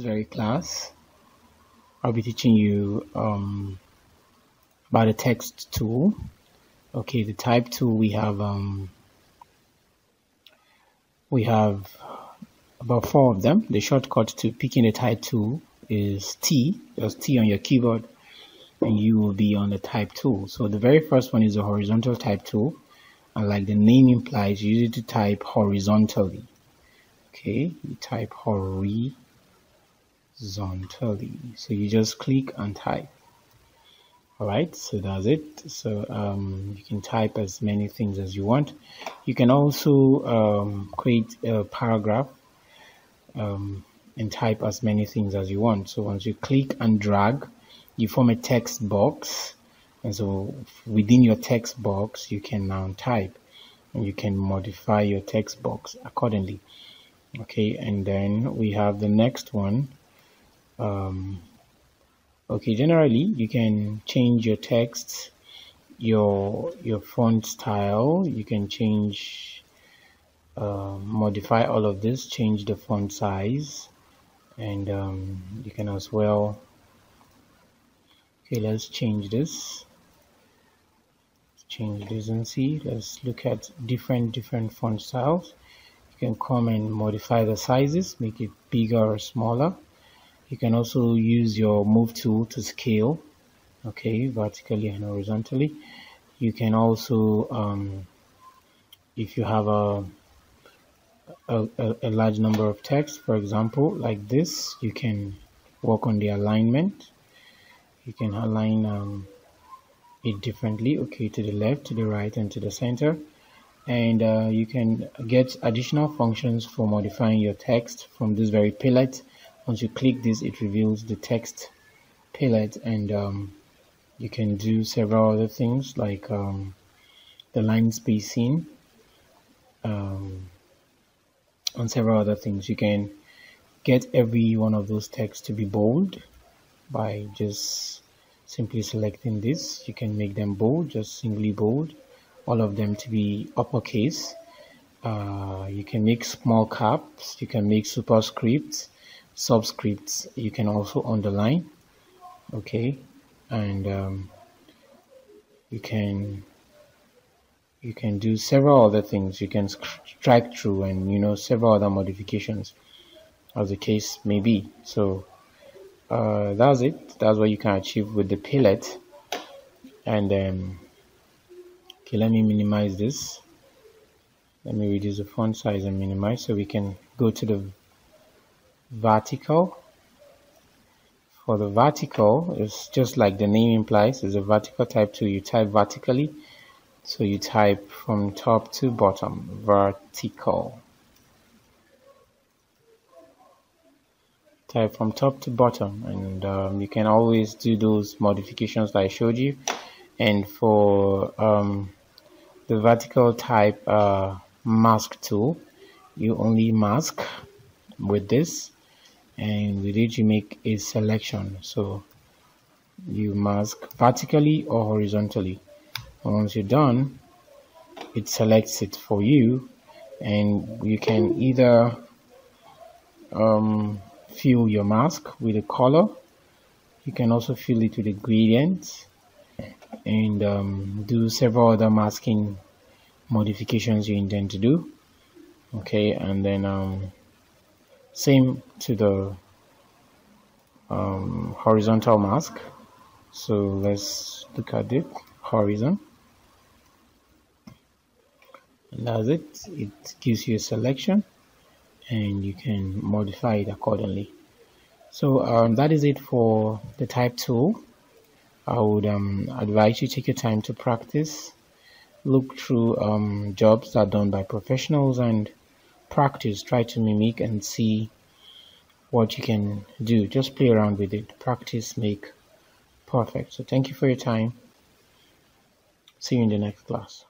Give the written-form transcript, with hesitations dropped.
very class, I'll be teaching you about the text tool. Okay, the type tool, we have about 4 of them. The shortcut to picking a type tool is T. Just T on your keyboard and you will be on the type tool. So the very first one is a horizontal type tool, and like the name implies, you use it to type horizontally. Okay, you type horizontally. So you just click and type. Alright, so that's it. So you can type as many things as you want. You can also create a paragraph and type as many things as you want. So once you click and drag, you form a text box, and so within your text box you can now type, and you can modify your text box accordingly. Okay, and then we have the next one. Okay, generally you can change your text, your font style. You can change, modify all of this, change the font size, and you can as well. Okay, let's change this. Change this and see. Let's look at different font styles. You can come and modify the sizes, make it bigger or smaller. You can also use your move tool to scale, okay, vertically and horizontally. You can also, if you have a large number of text, for example, like this, you can work on the alignment. You can align it differently, okay, to the left, to the right, and to the center. And you can get additional functions for modifying your text from this very palette. Once you click this, it reveals the text palette, and you can do several other things like the line spacing and several other things. You can get every one of those texts to be bold by just simply selecting this. You can make them bold, just simply bold, all of them to be uppercase. You can make small caps, you can make superscripts, subscripts, you can also underline, okay, and you can do several other things. You can strike through, and several other modifications as the case may be. So that's it. That's what you can achieve with the palette. And okay, let me minimize this. Let me reduce the font size and minimize, so we can go to the vertical. For the vertical, it's just like the name implies, it's a vertical type tool. You type vertically, so you type from top to bottom, vertical. Type from top to bottom, and you can always do those modifications that I showed you. And for the vertical type mask tool, you only mask with this, and with it you make a selection. So you mask vertically or horizontally, and once you're done, it selects it for you, and you can either fill your mask with a color. You can also fill it with a gradient, and do several other masking modifications you intend to do. Okay, and then same to the horizontal mask. So let's look at it, horizon, and that's it. It gives you a selection, and you can modify it accordingly. So that is it for the type tool. I would advise you take your time to practice, look through jobs that are done by professionals, and practice, try to mimic and see what you can do. Just play around with it. Practice make perfect. So thank you for your time. See you in the next class.